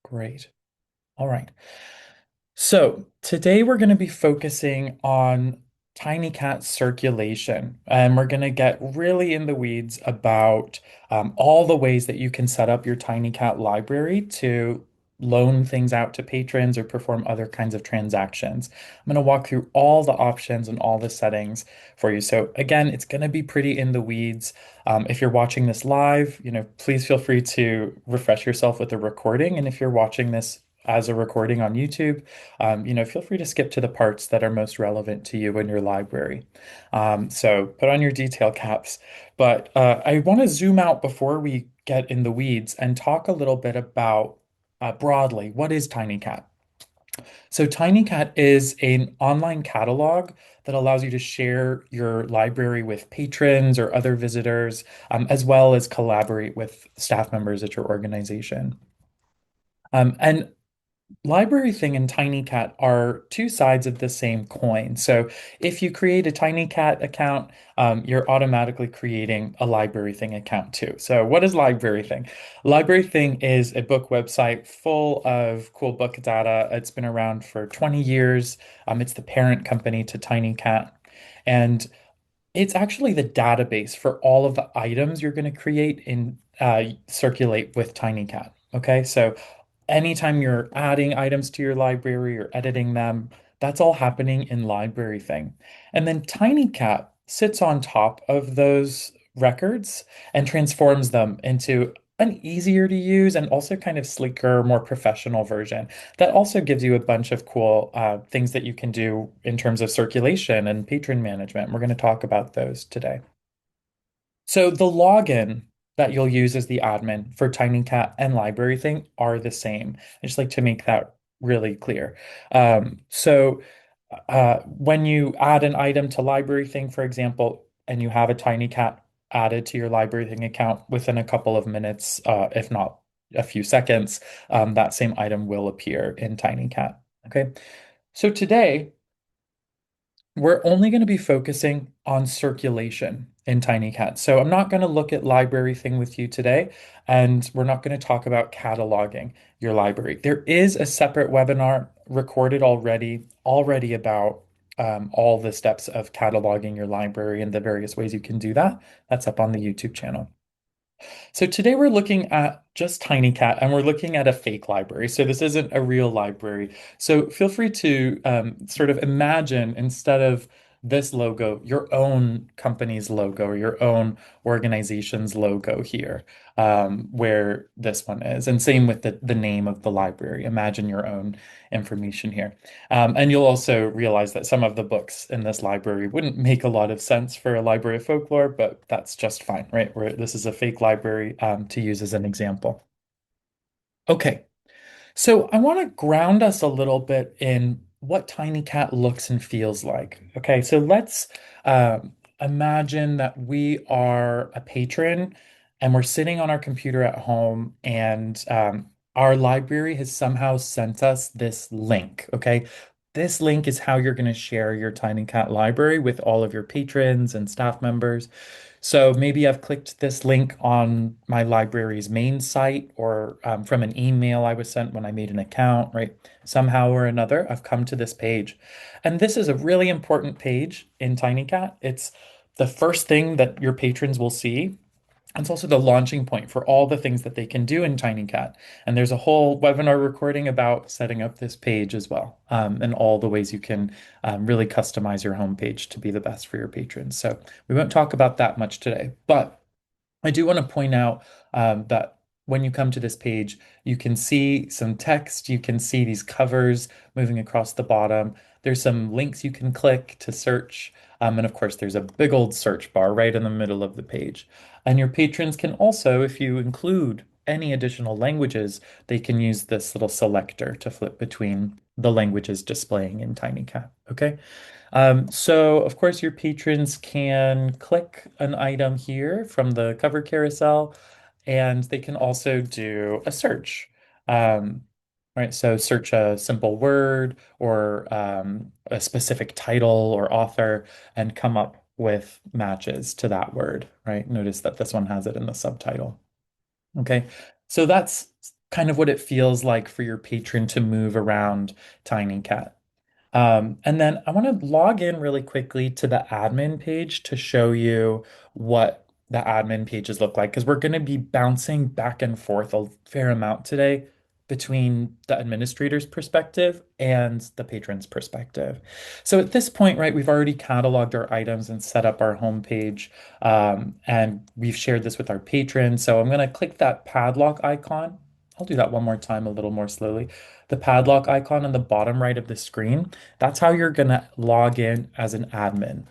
Great. All right. So today we're going to be focusing on TinyCat circulation, and we're going to get really in the weeds about all the ways that you can set up your TinyCat library to loan things out to patrons or perform other kinds of transactions. I'm going to walk through all the options and all the settings for you. So again, it's going to be pretty in the weeds. If you're watching this live, please feel free to refresh yourself with a recording. And if you're watching this as a recording on YouTube, feel free to skip to the parts that are most relevant to you in your library. So put on your detail caps. But I want to zoom out before we get in the weeds and talk a little bit about broadly, what is TinyCat? So TinyCat is an online catalog that allows you to share your library with patrons or other visitors, as well as collaborate with staff members at your organization. And Library Thing and TinyCat are two sides of the same coin. So if you create a TinyCat account, you're automatically creating a Library Thing account too. So what is Library Thing? Library Thing is a book website full of cool book data. It's been around for 20 years. It's the parent company to TinyCat. And it's actually the database for all of the items you're going to create in Circulate with TinyCat. Okay, so anytime you're adding items to your library or editing them, that's all happening in Library Thing. And then TinyCat sits on top of those records and transforms them into an easier to use and also kind of sleeker, more professional version that also gives you a bunch of cool things that you can do in terms of circulation and patron management. We're going to talk about those today. So the login that you'll use as the admin for TinyCat and Library Thing are the same. I just like to make that really clear. When you add an item to Library Thing, for example, and you have a TinyCat added to your Library Thing account within a couple of minutes, if not a few seconds, that same item will appear in TinyCat. Okay. So today, we're only going to be focusing on circulation in TinyCat. So I'm not going to look at library thing with you today, and we're not going to talk about cataloging your library. There is a separate webinar recorded already about all the steps of cataloging your library and the various ways you can do that. That's up on the YouTube channel. So today we're looking at just TinyCat and we're looking at a fake library. So this isn't a real library. So feel free to sort of imagine instead of this logo, your own company's logo or your own organization's logo here, where this one is. And same with the name of the library. Imagine your own information here. And you'll also realize that some of the books in this library wouldn't make a lot of sense for a library of folklore, but that's just fine, right? This is a fake library to use as an example. Okay, so I want to ground us a little bit in what TinyCat looks and feels like. Okay, so let's imagine that we are a patron and we're sitting on our computer at home and our library has somehow sent us this link. Okay, this link is how you're going to share your TinyCat library with all of your patrons and staff members. So maybe I've clicked this link on my library's main site or from an email I was sent when I made an account, right? Somehow or another, I've come to this page. And this is a really important page in TinyCat. It's the first thing that your patrons will see. It's also the launching point for all the things that they can do in TinyCat. And there's a whole webinar recording about setting up this page as well, and all the ways you can really customize your homepage to be the best for your patrons. So we won't talk about that much today, but I do want to point out that when you come to this page, you can see some text, you can see these covers moving across the bottom. There's some links you can click to search. And of course, there's a big old search bar right in the middle of the page. And your patrons can also, if you include any additional languages, they can use this little selector to flip between the languages displaying in TinyCat. Okay. So of course your patrons can click an item here from the cover carousel, and they can also do a search. Um, right, so search a simple word or a specific title or author and come up with matches to that word, right? Notice that this one has it in the subtitle. Okay, so that's kind of what it feels like for your patron to move around TinyCat. And then I want to log in really quickly to the admin page to show you what the admin pages look like because we're going to be bouncing back and forth a fair amount today between the administrator's perspective and the patron's perspective. So at this point, right, we've already cataloged our items and set up our homepage, and we've shared this with our patron. So I'm going to click that padlock icon. I'll do that one more time a little more slowly. The padlock icon on the bottom right of the screen, that's how you're going to log in as an admin.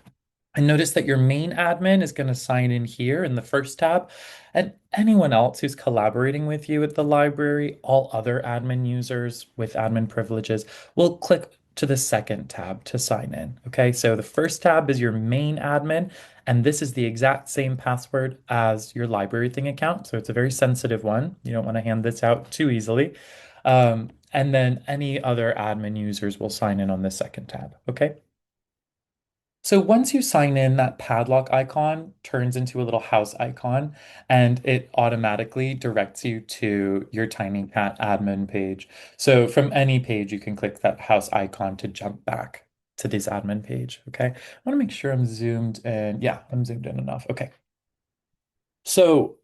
And notice that your main admin is going to sign in here in the first tab, and anyone else who's collaborating with you at the library, all other admin users with admin privileges, will click to the second tab to sign in. Okay, so the first tab is your main admin, and this is the exact same password as your library thing account. So it's a very sensitive one. You don't want to hand this out too easily. And then any other admin users will sign in on the second tab. Okay. So once you sign in, that padlock icon turns into a little house icon and it automatically directs you to your TinyCat admin page. So from any page, you can click that house icon to jump back to this admin page. Okay. I want to make sure I'm zoomed in. Yeah, I'm zoomed in enough. Okay. So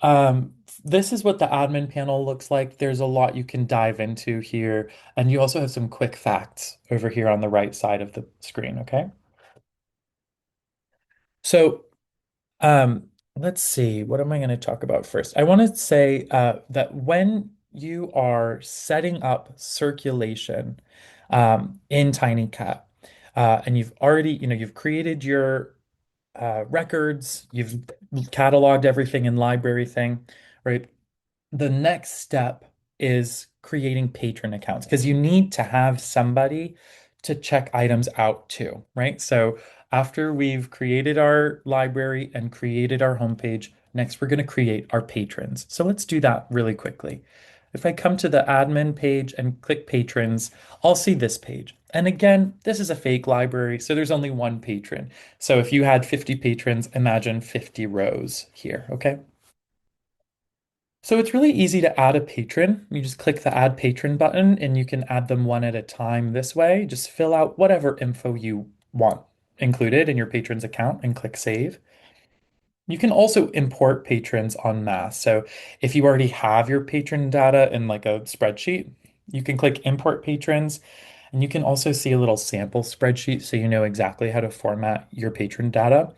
this is what the admin panel looks like. There's a lot you can dive into here. And you also have some quick facts over here on the right side of the screen. Okay. So let's see, what am I going to talk about first? I want to say that when you are setting up circulation in TinyCat, and you've already, you've created your records, you've cataloged everything in library thing, right? The next step is creating patron accounts because you need to have somebody to check items out too, right? So after we've created our library and created our homepage, next we're going to create our patrons. So let's do that really quickly. If I come to the admin page and click patrons, I'll see this page. And again, this is a fake library, so there's only one patron. So if you had 50 patrons, imagine 50 rows here, okay? So it's really easy to add a patron. You just click the add patron button and you can add them one at a time this way. Just fill out whatever info you want included in your patron's account and click save. You can also import patrons en masse. So if you already have your patron data in like a spreadsheet, you can click import patrons and you can also see a little sample spreadsheet so you know exactly how to format your patron data.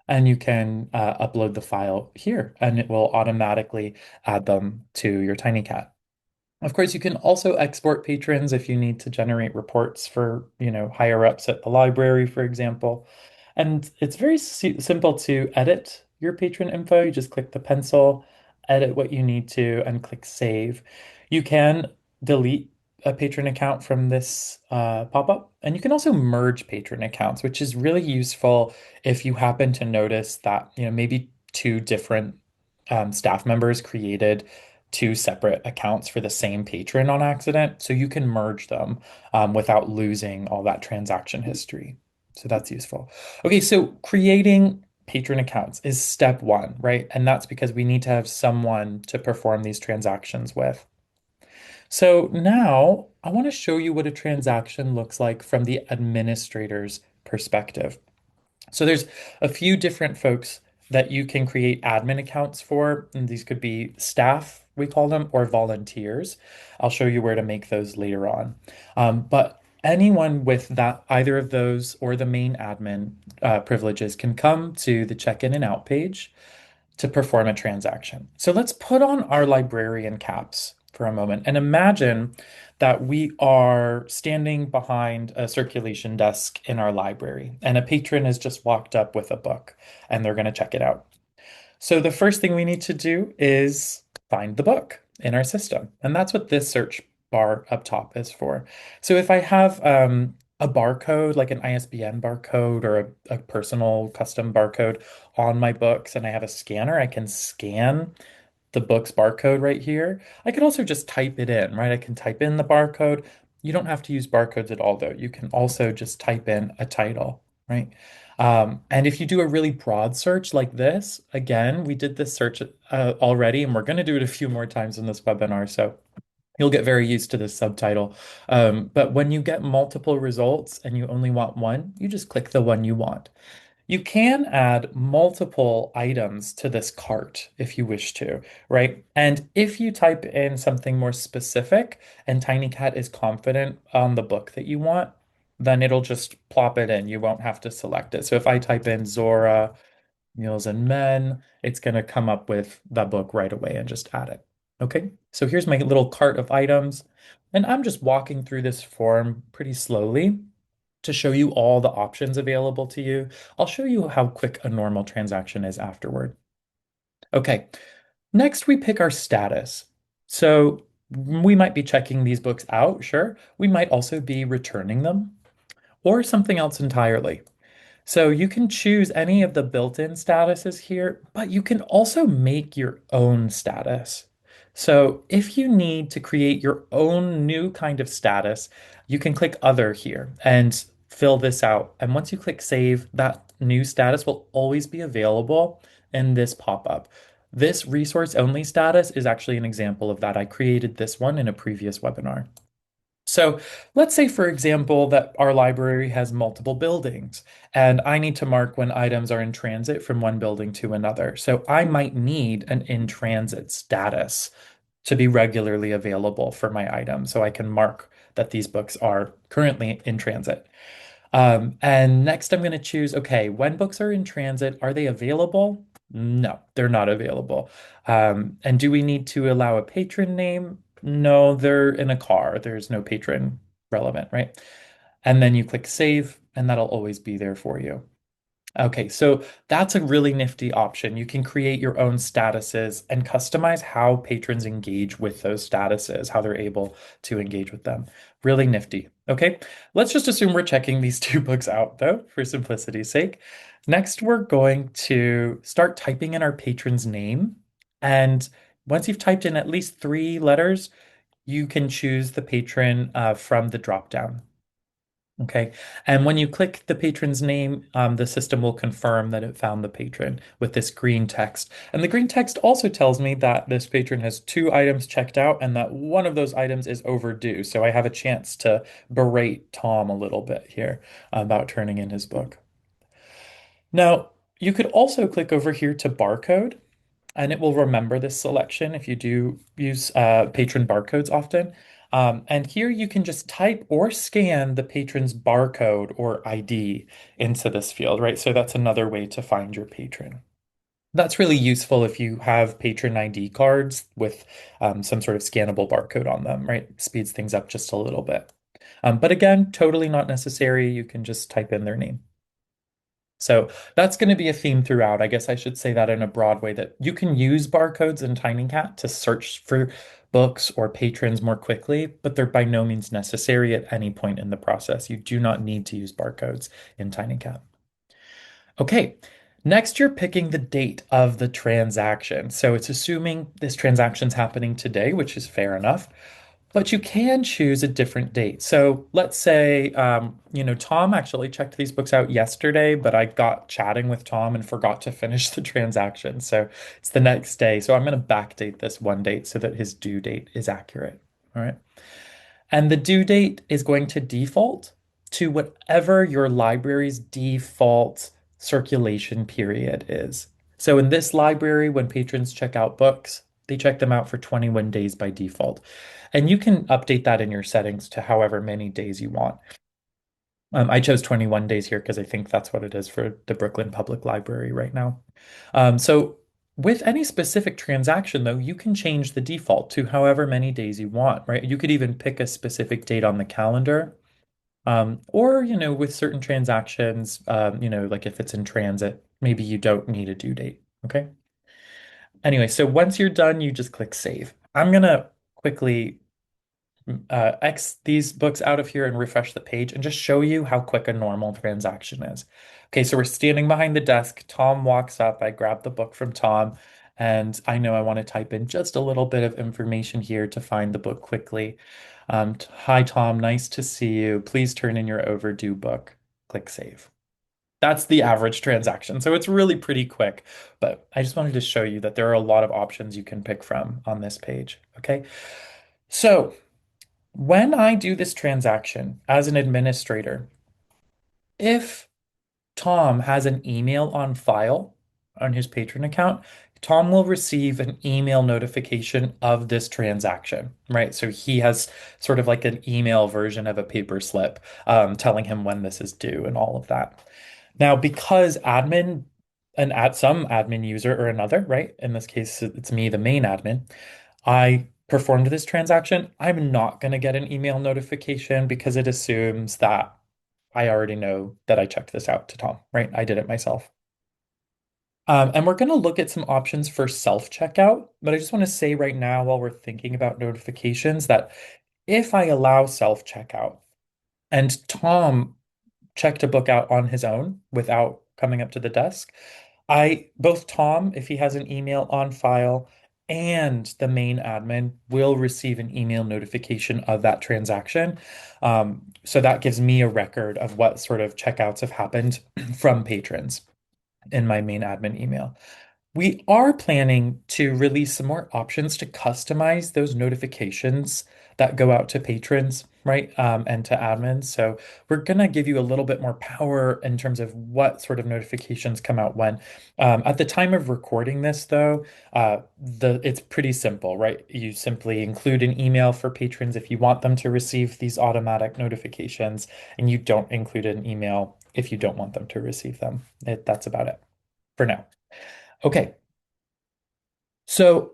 And you can upload the file here and it will automatically add them to your TinyCat. Of course, you can also export patrons if you need to generate reports for, higher ups at the library, for example. And it's very simple to edit your patron info. You just click the pencil, edit what you need to, and click save. You can delete a patron account from this pop-up, and you can also merge patron accounts, which is really useful if you happen to notice that, maybe two different staff members created two separate accounts for the same patron on accident. So you can merge them without losing all that transaction history. So that's useful. Okay, so creating patron accounts is step one, right? And that's because we need to have someone to perform these transactions with. So now I want to show you what a transaction looks like from the administrator's perspective. So there's a few different folks that you can create admin accounts for, and these could be staff, we call them, or volunteers. I'll show you where to make those later on. But anyone with that, either of those or the main admin privileges can come to the check-in and out page to perform a transaction. So let's put on our librarian caps for a moment and imagine that we are standing behind a circulation desk in our library and a patron has just walked up with a book and they're going to check it out. So the first thing we need to do is find the book in our system. And that's what this search bar up top is for. So if I have a barcode, like an ISBN barcode or a personal custom barcode on my books, and I have a scanner, I can scan the book's barcode right here. I could also just type it in, right? I can type in the barcode. You don't have to use barcodes at all, though. You can also just type in a title, right? And if you do a really broad search like this, again, we did this search already, and we're going to do it a few more times in this webinar. So you'll get very used to this subtitle. But when you get multiple results and you only want one, you just click the one you want. You can add multiple items to this cart if you wish to, right? And if you type in something more specific and TinyCat is confident on the book that you want, then it'll just plop it in. You won't have to select it. So if I type in Zora, Meals and Men, it's going to come up with that book right away and just add it. Okay, so here's my little cart of items. And I'm just walking through this form pretty slowly to show you all the options available to you. I'll show you how quick a normal transaction is afterward. Okay, next we pick our status. So we might be checking these books out, sure. We might also be returning them or something else entirely. So you can choose any of the built-in statuses here, but you can also make your own status. So if you need to create your own new kind of status, you can click Other here and fill this out. And once you click Save, that new status will always be available in this pop-up. This resource only status is actually an example of that. I created this one in a previous webinar. So let's say, for example, that our library has multiple buildings, and I need to mark when items are in transit from one building to another. So I might need an in transit status to be regularly available for my item, so I can mark that these books are currently in transit. And next I'm going to choose, okay, when books are in transit, are they available? No, they're not available. And do we need to allow a patron name? No, they're in a car. There's no patron relevant, right? And then you click save, and that'll always be there for you. Okay, so that's a really nifty option. You can create your own statuses and customize how patrons engage with those statuses, how they're able to engage with them. Really nifty. Okay, let's just assume we're checking these two books out, though, for simplicity's sake. Next, we're going to start typing in our patron's name. And once you've typed in at least 3 letters, you can choose the patron from the dropdown. Okay. And when you click the patron's name, the system will confirm that it found the patron with this green text. And the green text also tells me that this patron has 2 items checked out and that one of those items is overdue. So I have a chance to berate Tom a little bit here about turning in his book. Now, you could also click over here to barcode, and it will remember this selection if you do use patron barcodes often. And here you can just type or scan the patron's barcode or ID into this field, right? So that's another way to find your patron. That's really useful if you have patron ID cards with some sort of scannable barcode on them, right? Speeds things up just a little bit. But again, totally not necessary. You can just type in their name. So that's going to be a theme throughout. I guess I should say that in a broad way that you can use barcodes in TinyCat to search for books or patrons more quickly, but they're by no means necessary at any point in the process. You do not need to use barcodes in TinyCat. Okay, next you're picking the date of the transaction. So it's assuming this transaction's happening today, which is fair enough. But you can choose a different date. So let's say, Tom actually checked these books out yesterday, but I got chatting with Tom and forgot to finish the transaction. So it's the next day. So I'm going to backdate this one date so that his due date is accurate. All right. And the due date is going to default to whatever your library's default circulation period is. So in this library, when patrons check out books, they check them out for 21 days by default. And you can update that in your settings to however many days you want. I chose 21 days here because I think that's what it is for the Brooklyn Public Library right now. So with any specific transaction, though, you can change the default to however many days you want, right? You could even pick a specific date on the calendar. Or, with certain transactions, like if it's in transit, maybe you don't need a due date. Okay. Anyway, so once you're done, you just click save. I'm gonna quickly X these books out of here and refresh the page and just show you how quick a normal transaction is. Okay, so we're standing behind the desk. Tom walks up. I grab the book from Tom, and I know I want to type in just a little bit of information here to find the book quickly. Hi, Tom. Nice to see you. Please turn in your overdue book. Click save. That's the average transaction. So it's really pretty quick. But I just wanted to show you that there are a lot of options you can pick from on this page. Okay. So when I do this transaction as an administrator, if Tom has an email on file on his patron account, Tom will receive an email notification of this transaction, right? So he has sort of like an email version of a paper slip telling him when this is due and all of that. Now, because admin and at some admin user or another, right? In this case, it's me, the main admin. I performed this transaction. I'm not going to get an email notification because it assumes that I already know that I checked this out to Tom, right? I did it myself. And we're going to look at some options for self-checkout, but I just want to say right now, while we're thinking about notifications, that if I allow self-checkout and Tom checked a book out on his own without coming up to the desk, both Tom, if he has an email on file, and the main admin will receive an email notification of that transaction. So that gives me a record of what sort of checkouts have happened from patrons in my main admin email. We are planning to release some more options to customize those notifications that go out to patrons, right? And to admins. So we're going to give you a little bit more power in terms of what sort of notifications come out when. At the time of recording this, though, it's pretty simple, right? You simply include an email for patrons if you want them to receive these automatic notifications, and you don't include an email if you don't want them to receive them. That's about it for now. Okay. So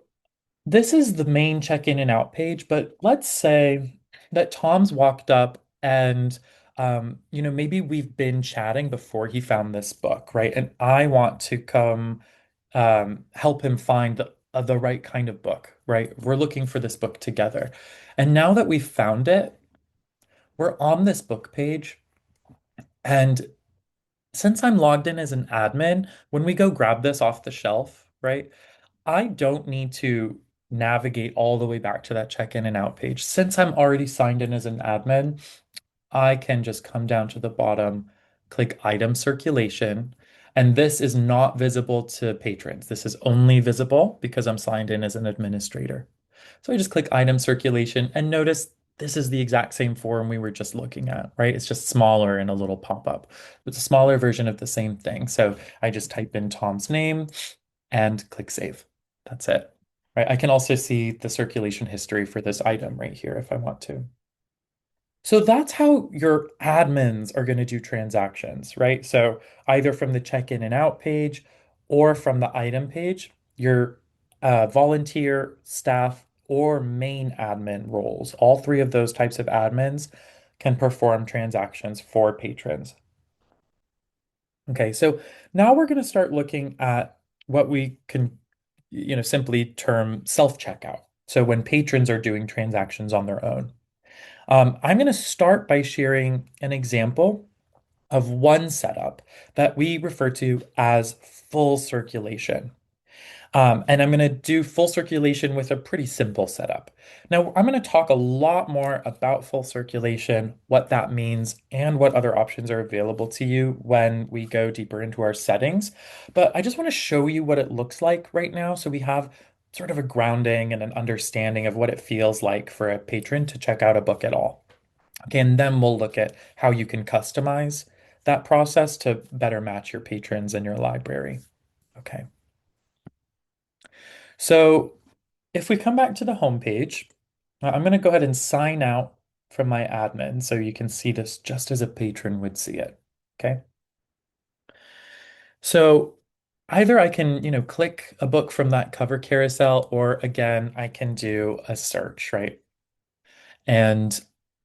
this is the main check-in and out page, but let's say that Tom's walked up and maybe we've been chatting before he found this book, right? And I want to come help him find the right kind of book, right? We're looking for this book together. And now that we've found it, we're on this book page. And since I'm logged in as an admin, when we go grab this off the shelf, right? I don't need to navigate all the way back to that check-in and out page. Since I'm already signed in as an admin, I can just come down to the bottom, click item circulation, and this is not visible to patrons. This is only visible because I'm signed in as an administrator. So I just click item circulation and notice this is the exact same form we were just looking at, right? It's just smaller and a little pop-up. It's a smaller version of the same thing. So I just type in Tom's name and click save. That's it. Right. I can also see the circulation history for this item right here if I want to. So that's how your admins are going to do transactions, right? So either from the check-in and out page or from the item page, your volunteer, staff, or main admin roles, all three of those types of admins can perform transactions for patrons. Okay, so now we're going to start looking at what we can, simply term self-checkout. So when patrons are doing transactions on their own. I'm going to start by sharing an example of one setup that we refer to as full circulation. And I'm going to do full circulation with a pretty simple setup. Now, I'm going to talk a lot more about full circulation, what that means, and what other options are available to you when we go deeper into our settings. But I just want to show you what it looks like right now so we have sort of a grounding and an understanding of what it feels like for a patron to check out a book at all. Okay, and then we'll look at how you can customize that process to better match your patrons and your library. Okay. So if we come back to the home page, I'm going to go ahead and sign out from my admin so you can see this just as a patron would see it. Okay. So either I can, click a book from that cover carousel, or again, I can do a search, right? And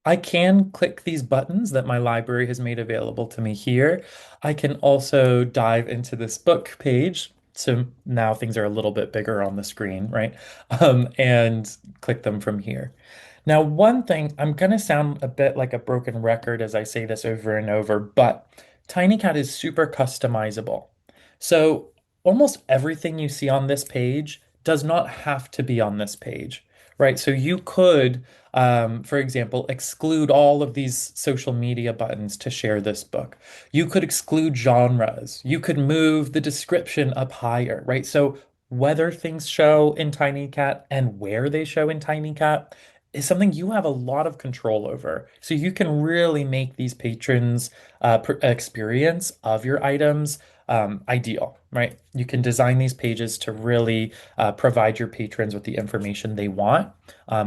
I can click these buttons that my library has made available to me here. I can also dive into this book page. So now things are a little bit bigger on the screen, right? And click them from here. Now, one thing, I'm going to sound a bit like a broken record as I say this over and over, but TinyCat is super customizable. So almost everything you see on this page does not have to be on this page, right? So you could, for example, exclude all of these social media buttons to share this book. You could exclude genres. You could move the description up higher, right? So whether things show in TinyCat and where they show in TinyCat is something you have a lot of control over. So you can really make these patrons' experience of your items ideal, right? You can design these pages to really provide your patrons with the information they want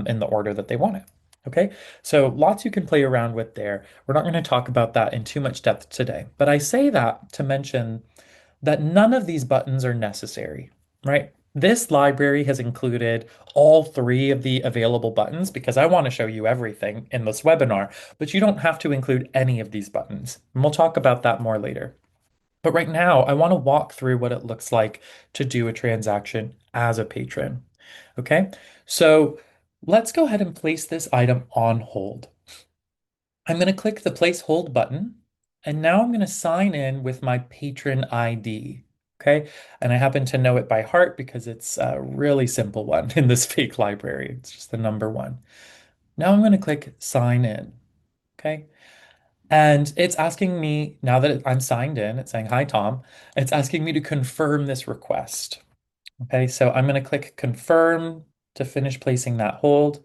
in the order that they want it. Okay, so lots you can play around with there. We're not going to talk about that in too much depth today, but I say that to mention that none of these buttons are necessary, right? This library has included all three of the available buttons because I want to show you everything in this webinar, but you don't have to include any of these buttons. And we'll talk about that more later. But right now, I want to walk through what it looks like to do a transaction as a patron. Okay, so let's go ahead and place this item on hold. I'm going to click the place hold button, and now I'm going to sign in with my patron ID. Okay, and I happen to know it by heart because it's a really simple one in this fake library. It's just the number one. Now I'm going to click sign in. Okay, and it's asking me, now that I'm signed in, it's saying, hi, Tom. It's asking me to confirm this request. Okay, so I'm going to click confirm to finish placing that hold.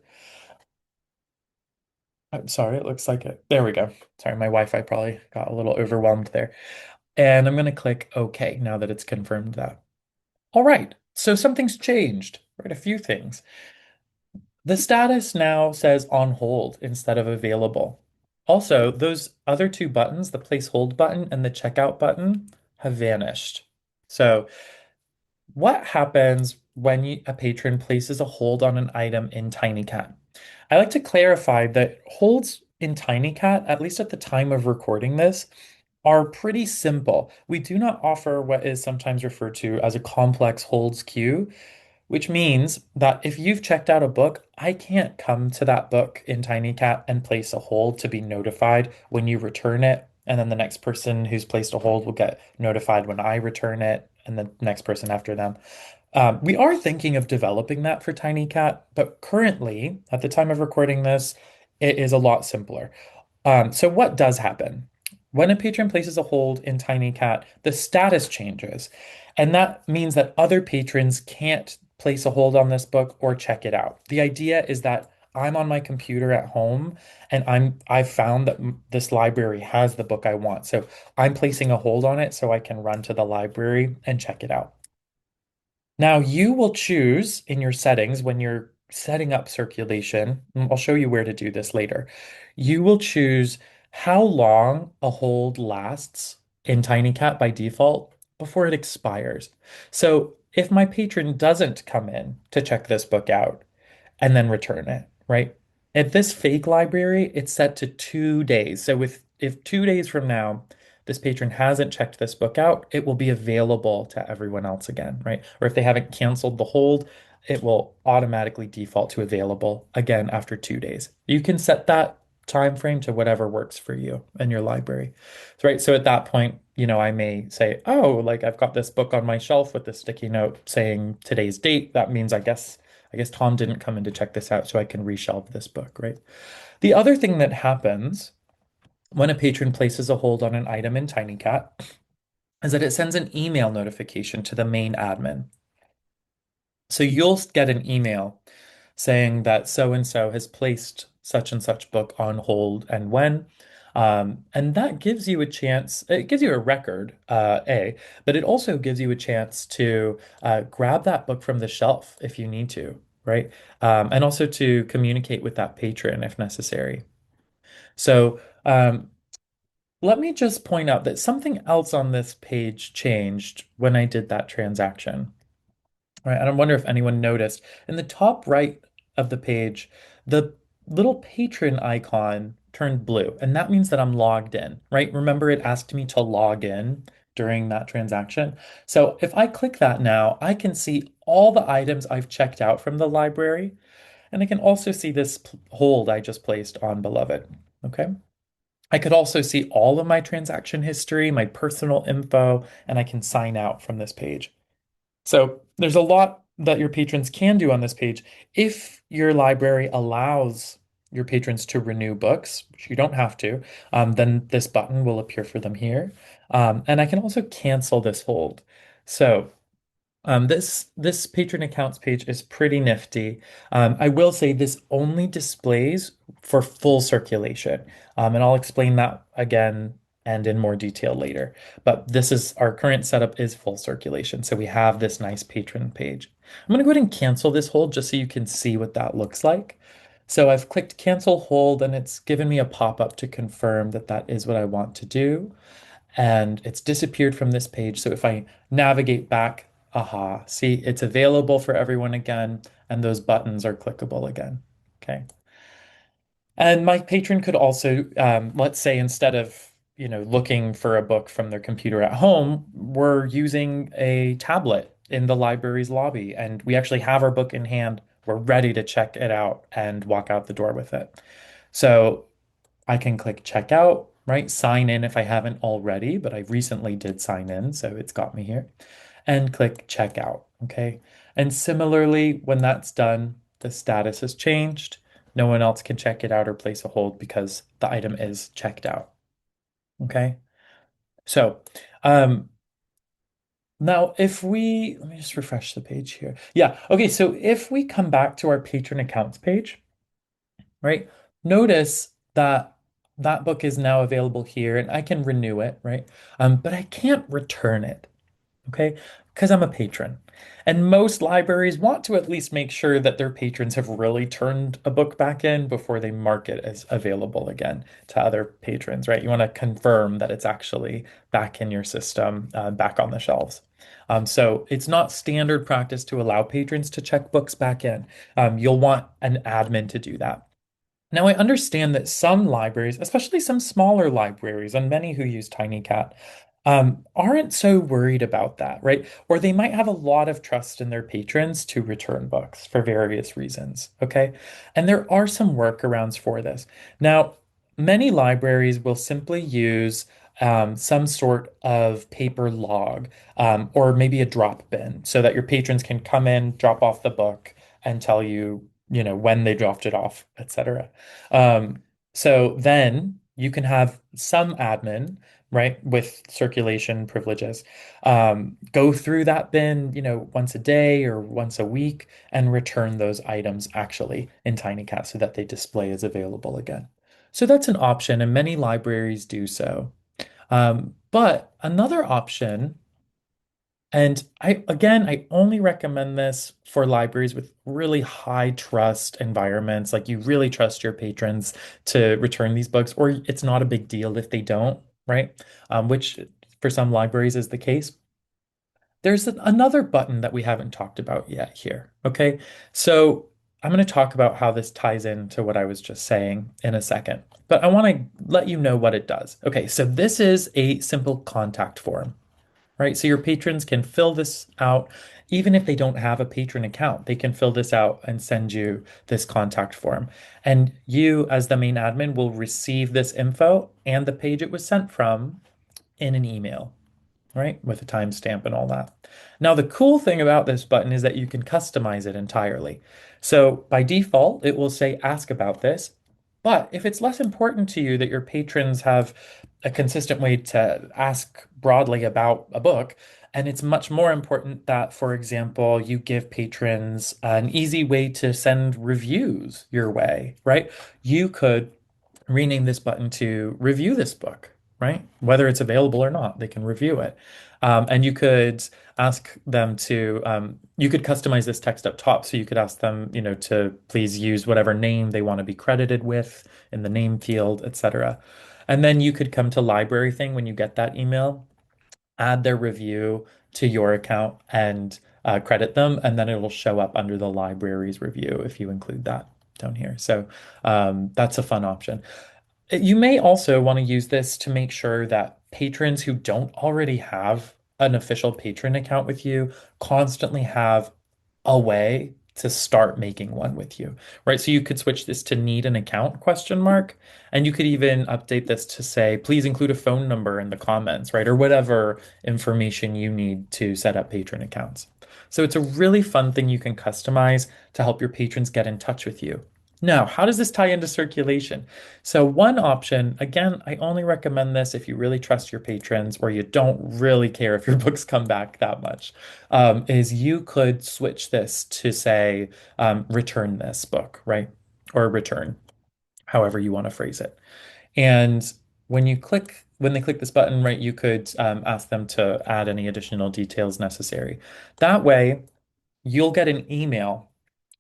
I'm sorry, it looks like it. There we go. Sorry, my Wi-Fi probably got a little overwhelmed there. And I'm going to click OK now that it's confirmed that. All right, so something's changed, right? A few things. The status now says on hold instead of available. Also, those other two buttons, the place hold button and the checkout button, have vanished. So, what happens when a patron places a hold on an item in TinyCat? I like to clarify that holds in TinyCat, at least at the time of recording this, are pretty simple. We do not offer what is sometimes referred to as a complex holds queue, which means that if you've checked out a book, I can't come to that book in TinyCat and place a hold to be notified when you return it. And then the next person who's placed a hold will get notified when I return it, and the next person after them. We are thinking of developing that for TinyCat, but currently, at the time of recording this, it is a lot simpler. So what does happen? When a patron places a hold in TinyCat, the status changes. And that means that other patrons can't place a hold on this book or check it out. The idea is that I'm on my computer at home and I've found that this library has the book I want. So I'm placing a hold on it so I can run to the library and check it out. Now you will choose in your settings when you're setting up circulation, and I'll show you where to do this later. You will choose how long a hold lasts in TinyCat by default before it expires. So if my patron doesn't come in to check this book out and then return it, right? At this fake library, it's set to 2 days. So if 2 days from now, this patron hasn't checked this book out, it will be available to everyone else again, right? Or if they haven't canceled the hold, it will automatically default to available again after 2 days. You can set that time frame to whatever works for you and your library. So, right. So at that point, I may say, oh, like I've got this book on my shelf with a sticky note saying today's date. That means I guess Tom didn't come in to check this out, so I can reshelve this book, right? The other thing that happens when a patron places a hold on an item in TinyCat is that it sends an email notification to the main admin. So you'll get an email saying that so and so has placed such and such book on hold and when. And that gives you a chance, it gives you a record, but it also gives you a chance to grab that book from the shelf if you need to, right? And also to communicate with that patron if necessary. So let me just point out that something else on this page changed when I did that transaction. Right, and I wonder if anyone noticed. In the top right of the page, the little patron icon turned blue, and that means that I'm logged in, right? Remember, it asked me to log in during that transaction. So if I click that now, I can see all the items I've checked out from the library, and I can also see this hold I just placed on Beloved. Okay. I could also see all of my transaction history, my personal info, and I can sign out from this page. So there's a lot that your patrons can do on this page, if your library allows your patrons to renew books, which you don't have to, then this button will appear for them here. And I can also cancel this hold. So this patron accounts page is pretty nifty. I will say this only displays for full circulation. And I'll explain that again and in more detail later. But this is our current setup is full circulation. So we have this nice patron page. I'm going to go ahead and cancel this hold just so you can see what that looks like. So I've clicked cancel hold and it's given me a pop-up to confirm that that is what I want to do, and it's disappeared from this page. So if I navigate back, aha, see, it's available for everyone again, and those buttons are clickable again. Okay. And my patron could also, let's say instead of, looking for a book from their computer at home, we're using a tablet in the library's lobby, and we actually have our book in hand. We're ready to check it out and walk out the door with it. So I can click checkout, right? Sign in if I haven't already, but I recently did sign in, so it's got me here. And click checkout, okay? And similarly, when that's done, the status has changed. No one else can check it out or place a hold because the item is checked out, okay? So, um, now if let me just refresh the page here. Yeah, okay, so if we come back to our patron accounts page, right? Notice that that book is now available here and I can renew it, right? But I can't return it, okay? Because I'm a patron. And most libraries want to at least make sure that their patrons have really turned a book back in before they mark it as available again to other patrons, right? You want to confirm that it's actually back in your system, back on the shelves. So it's not standard practice to allow patrons to check books back in. You'll want an admin to do that. Now, I understand that some libraries, especially some smaller libraries, and many who use TinyCat, aren't so worried about that, right? Or they might have a lot of trust in their patrons to return books for various reasons, okay? And there are some workarounds for this. Now, many libraries will simply use some sort of paper log, or maybe a drop bin so that your patrons can come in, drop off the book, and tell you, when they dropped it off, etc. So then you can have some admin, right, with circulation privileges, go through that bin, once a day or once a week and return those items actually in TinyCat so that they display as available again. So that's an option, and many libraries do so. But another option, and I only recommend this for libraries with really high trust environments. Like you really trust your patrons to return these books, or it's not a big deal if they don't, right? Which for some libraries is the case. There's another button that we haven't talked about yet here. Okay. So I'm going to talk about how this ties into what I was just saying in a second, but I want to let you know what it does. Okay. So this is a simple contact form, right? So your patrons can fill this out. Even if they don't have a patron account, they can fill this out and send you this contact form. And you, as the main admin, will receive this info and the page it was sent from in an email, right? With a timestamp and all that. Now, the cool thing about this button is that you can customize it entirely. So by default, it will say ask about this. But if it's less important to you that your patrons have a consistent way to ask broadly about a book, and it's much more important that, for example, you give patrons an easy way to send reviews your way, right? You could rename this button to review this book, right? Whether it's available or not, they can review it. And you could ask them to, you could customize this text up top. So you could ask them, to please use whatever name they want to be credited with in the name field, etc. And then you could come to library thing when you get that email, add their review to your account and credit them, and then it'll show up under the library's review if you include that down here. So that's a fun option. You may also want to use this to make sure that patrons who don't already have an official patron account with you constantly have a way to start making one with you, right? So you could switch this to need an account question mark, and you could even update this to say, please include a phone number in the comments, right? Or whatever information you need to set up patron accounts. So it's a really fun thing you can customize to help your patrons get in touch with you. Now, how does this tie into circulation? So one option, again, I only recommend this if you really trust your patrons or you don't really care if your books come back that much, is you could switch this to say, return this book, right? Or return, however you want to phrase it. And when they click this button, right, you could ask them to add any additional details necessary. That way, you'll get an email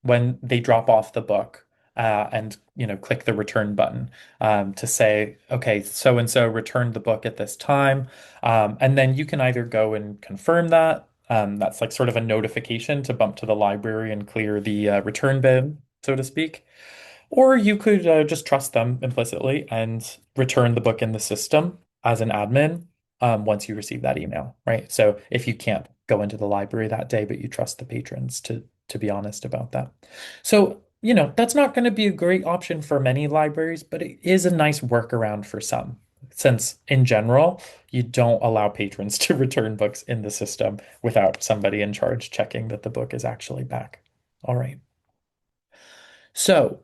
when they drop off the book and click the return button to say, okay, so and so returned the book at this time, and then you can either go and confirm that. That's like sort of a notification to bump to the library and clear the return bin, so to speak. Or you could just trust them implicitly and return the book in the system as an admin once you receive that email, right? So if you can't go into the library that day, but you trust the patrons to be honest about that. So, that's not going to be a great option for many libraries, but it is a nice workaround for some, since in general, you don't allow patrons to return books in the system without somebody in charge checking that the book is actually back. All right. So,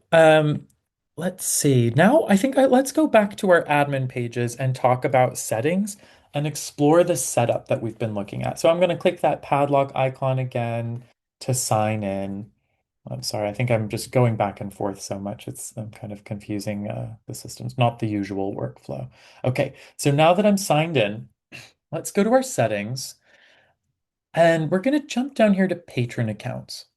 let's see. Now, I think let's go back to our admin pages and talk about settings and explore the setup that we've been looking at. So I'm going to click that padlock icon again to sign in. I'm sorry, I think I'm just going back and forth so much. I'm kind of confusing the systems, not the usual workflow. Okay, so now that I'm signed in, let's go to our settings and we're going to jump down here to patron accounts.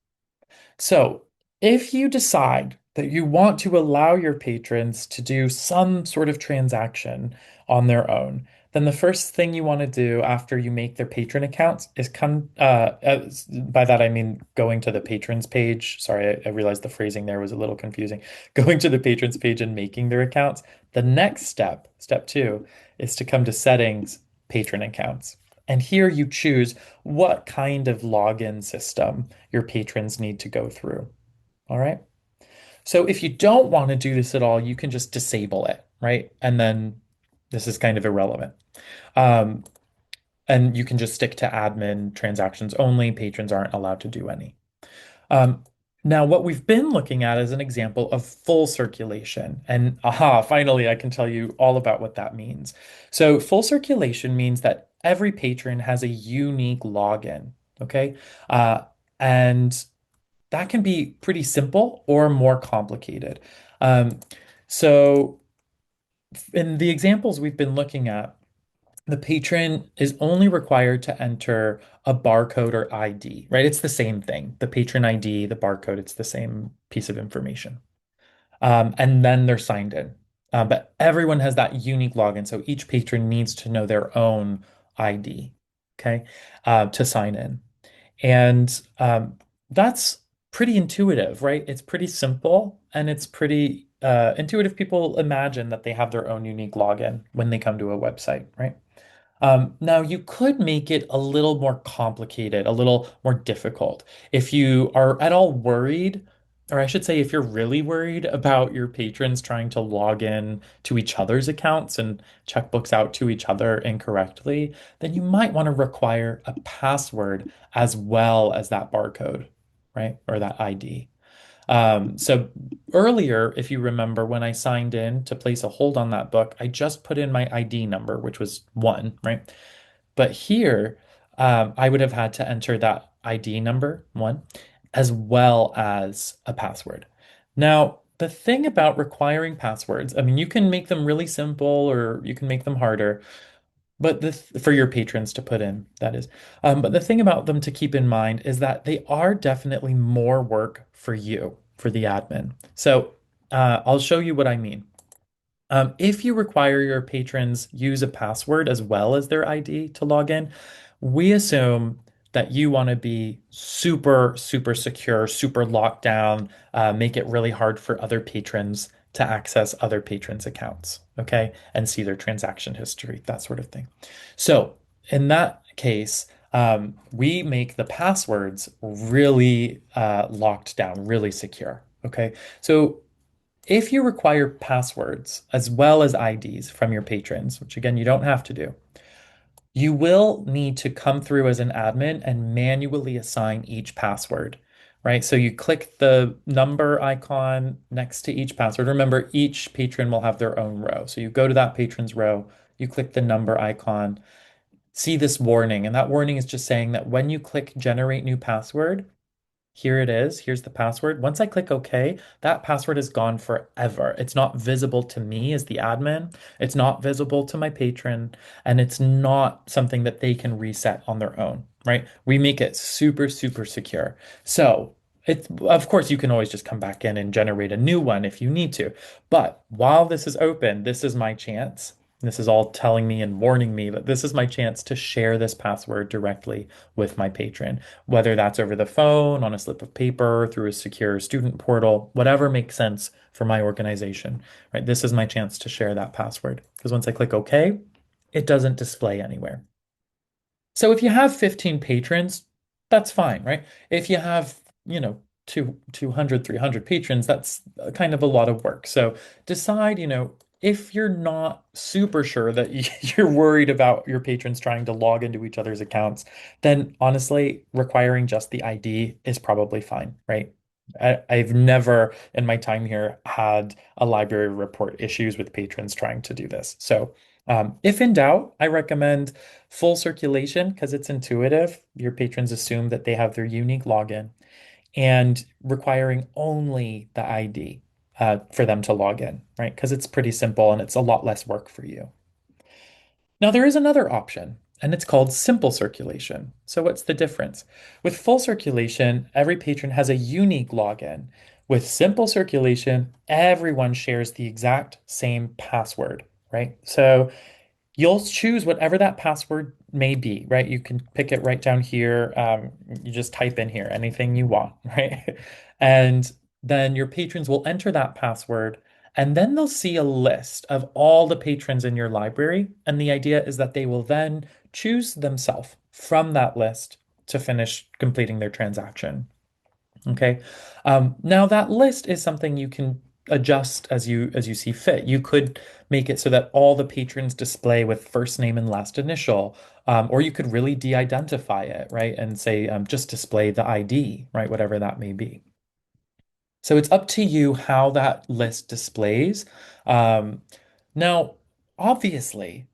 So, if you decide that you want to allow your patrons to do some sort of transaction on their own, then the first thing you want to do after you make their patron accounts is by that I mean going to the patrons page. Sorry, I realized the phrasing there was a little confusing. Going to the patrons page and making their accounts. The next step, step two, is to come to settings, patron accounts. And here you choose what kind of login system your patrons need to go through. All right. So if you don't want to do this at all, you can just disable it, right? And then this is kind of irrelevant. Um, and you can just stick to admin transactions only. Patrons aren't allowed to do any. Um, Now, what we've been looking at is an example of full circulation. And finally, I can tell you all about what that means. So, full circulation means that every patron has a unique login. Okay. And that can be pretty simple or more complicated. Um, so, in the examples we've been looking at, the patron is only required to enter a barcode or ID, right? It's the same thing. The patron ID, the barcode, it's the same piece of information. And then they're signed in. But everyone has that unique login. So each patron needs to know their own ID, okay, to sign in. And that's pretty intuitive, right? It's pretty simple and it's pretty intuitive. People imagine that they have their own unique login when they come to a website, right? Now, you could make it a little more complicated, a little more difficult. If you are at all worried, or I should say, if you're really worried about your patrons trying to log in to each other's accounts and check books out to each other incorrectly, then you might want to require a password as well as that barcode, right? Or that ID. So earlier, if you remember, when I signed in to place a hold on that book, I just put in my ID number, which was one, right? But here, I would have had to enter that ID number, one, as well as a password. Now, the thing about requiring passwords, I mean, you can make them really simple or you can make them harder. But for your patrons to put in, that is. But the thing about them to keep in mind is that they are definitely more work for you, for the admin. So I'll show you what I mean. If you require your patrons use a password as well as their ID to log in, we assume that you want to be super, super secure, super locked down, make it really hard for other patrons to access other patrons' accounts, okay, and see their transaction history, that sort of thing. So in that case, we make the passwords really locked down, really secure, okay? So if you require passwords as well as IDs from your patrons, which again, you don't have to do, You will need to come through as an admin and manually assign each password, right? So you click the number icon next to each password. Remember, each patron will have their own row. So you go to that patron's row, you click the number icon, see this warning, and that warning is just saying that when you click generate new password, here it is. Here's the password. Once I click OK, that password is gone forever. It's not visible to me as the admin. It's not visible to my patron, and it's not something that they can reset on their own, right? We make it super, super secure. So of course, you can always just come back in and generate a new one if you need to. But while this is open, this is my chance. This is all telling me and warning me that this is my chance to share this password directly with my patron, whether that's over the phone, on a slip of paper, through a secure student portal, whatever makes sense for my organization, right? This is my chance to share that password. Because once I click OK, it doesn't display anywhere. So if you have 15 patrons, that's fine, right? If you have, two, 200, 300 patrons, that's kind of a lot of work. So decide, if you're not super sure that you're worried about your patrons trying to log into each other's accounts, then honestly, requiring just the ID is probably fine, right? I've never in my time here had a library report issues with patrons trying to do this. So if in doubt, I recommend full circulation because it's intuitive. Your patrons assume that they have their unique login and requiring only the ID for them to log in, right? Because it's pretty simple and it's a lot less work for you. Now, there is another option, and it's called simple circulation. So, what's the difference? With full circulation, every patron has a unique login. With simple circulation, everyone shares the exact same password, right? So, you'll choose whatever that password may be, right? You can pick it right down here. You just type in here anything you want, right? And then your patrons will enter that password, and then they'll see a list of all the patrons in your library. And the idea is that they will then choose themselves from that list to finish completing their transaction. Okay. Now that list is something you can adjust as you see fit. You could make it so that all the patrons display with first name and last initial, or you could really de-identify it, right? And say just display the ID, right? Whatever that may be. So it's up to you how that list displays. Um, Now, obviously,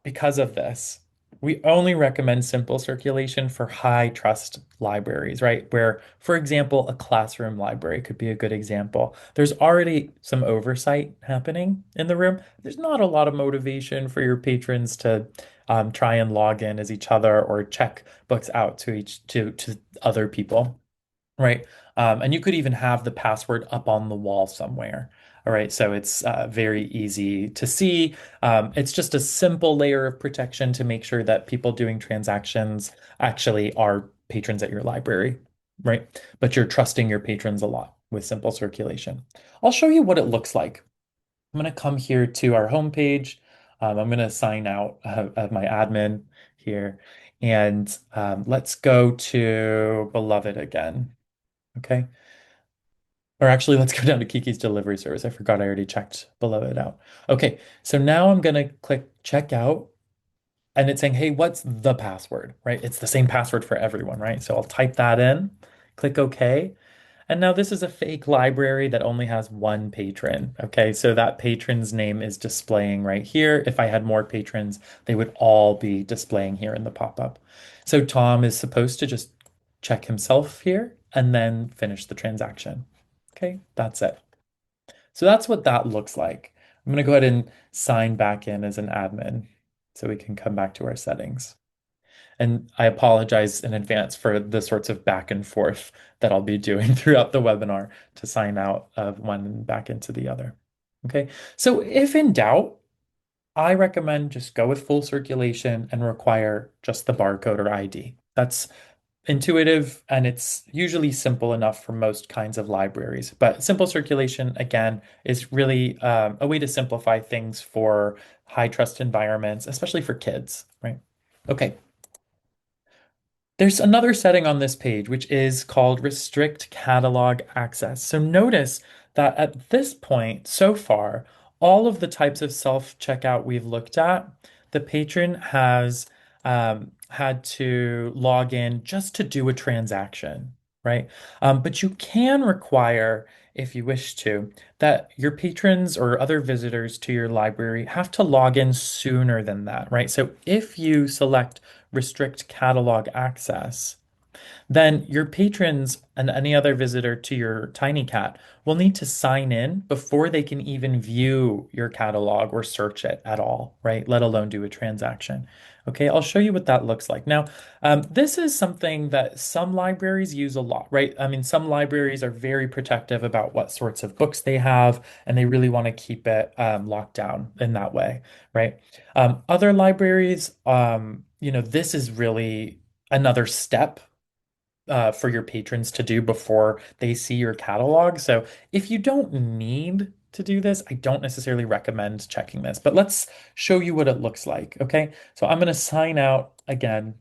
because of this, we only recommend simple circulation for high trust libraries, right? Where, for example, a classroom library could be a good example. There's already some oversight happening in the room. There's not a lot of motivation for your patrons to try and log in as each other or check books out to other people. Right. And you could even have the password up on the wall somewhere. All right. So it's very easy to see. It's just a simple layer of protection to make sure that people doing transactions actually are patrons at your library. Right. But you're trusting your patrons a lot with simple circulation. I'll show you what it looks like. I'm going to come here to our homepage. I'm going to sign out of my admin here. And let's go to Beloved again. Okay. Or actually, let's go down to Kiki's delivery service. I forgot I already checked below it out. Okay. So now I'm going to click checkout and it's saying, hey, what's the password, right? It's the same password for everyone, right? So I'll type that in, click OK. And now this is a fake library that only has one patron. Okay. So that patron's name is displaying right here. If I had more patrons, they would all be displaying here in the pop-up. So Tom is supposed to just check himself here and then finish the transaction. Okay, that's it. So that's what that looks like. I'm going to go ahead and sign back in as an admin so we can come back to our settings. And I apologize in advance for the sorts of back and forth that I'll be doing throughout the webinar to sign out of one and back into the other. Okay, so if in doubt, I recommend just go with full circulation and require just the barcode or ID. That's intuitive and it's usually simple enough for most kinds of libraries. But simple circulation, again, is really a way to simplify things for high trust environments, especially for kids, right? Okay. There's another setting on this page, which is called restrict catalog access. So notice that at this point, so far, all of the types of self-checkout we've looked at, the patron has had to log in just to do a transaction, right? But you can require, if you wish to, that your patrons or other visitors to your library have to log in sooner than that, right? So if you select restrict catalog access, then your patrons and any other visitor to your TinyCat will need to sign in before they can even view your catalog or search it at all, right? Let alone do a transaction. Okay, I'll show you what that looks like. Now, this is something that some libraries use a lot, right? I mean, some libraries are very protective about what sorts of books they have, and they really want to keep it locked down in that way, right? Other libraries, this is really another step for your patrons to do before they see your catalog. So if you don't need to do this, I don't necessarily recommend checking this, but let's show you what it looks like. Okay. So I'm going to sign out again.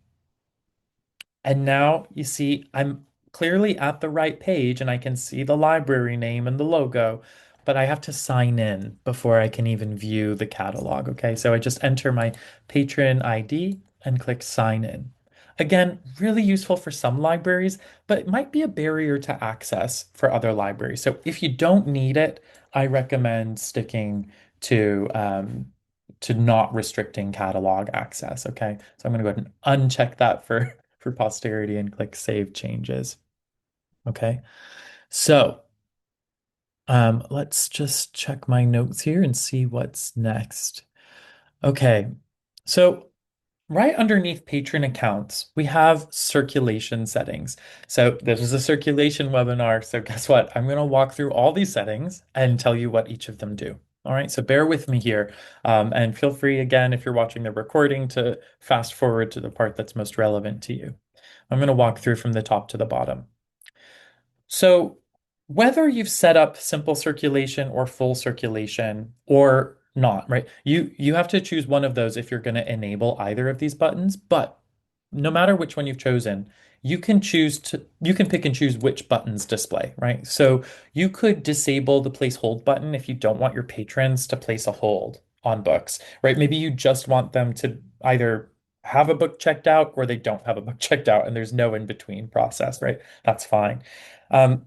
And now you see I'm clearly at the right page and I can see the library name and the logo, but I have to sign in before I can even view the catalog. Okay, so I just enter my patron ID and click sign in. Again, really useful for some libraries, but it might be a barrier to access for other libraries. So if you don't need it, I recommend sticking to not restricting catalog access. Okay, so I'm going to go ahead and uncheck that for posterity and click Save Changes. Okay, so let's just check my notes here and see what's next. Okay, so right underneath patron accounts, we have circulation settings. So this is a circulation webinar. So guess what? I'm going to walk through all these settings and tell you what each of them do. All right, so bear with me here. And feel free again, if you're watching the recording, to fast forward to the part that's most relevant to you. I'm going to walk through from the top to the bottom. So whether you've set up simple circulation or full circulation or not, right? You have to choose one of those if you're going to enable either of these buttons, but no matter which one you've chosen, you can pick and choose which buttons display, right? So you could disable the place hold button if you don't want your patrons to place a hold on books, right? Maybe you just want them to either have a book checked out or they don't have a book checked out and there's no in between process, right? That's fine.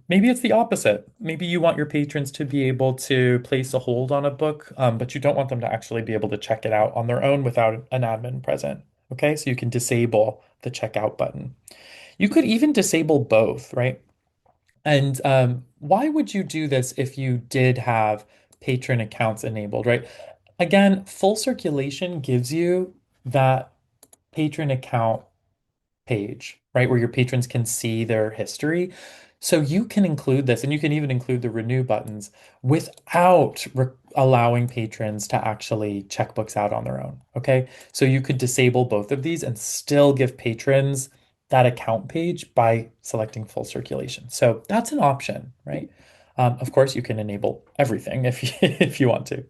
Maybe it's the opposite. Maybe you want your patrons to be able to place a hold on a book, but you don't want them to actually be able to check it out on their own without an admin present. Okay, so you can disable the checkout button. You could even disable both, right? And why would you do this if you did have patron accounts enabled, right? Again, full circulation gives you that patron account page, right, where your patrons can see their history. So you can include this, and you can even include the renew buttons without allowing patrons to actually check books out on their own. Okay. So you could disable both of these and still give patrons that account page by selecting full circulation. So that's an option, right? Of course, you can enable everything if if you want to.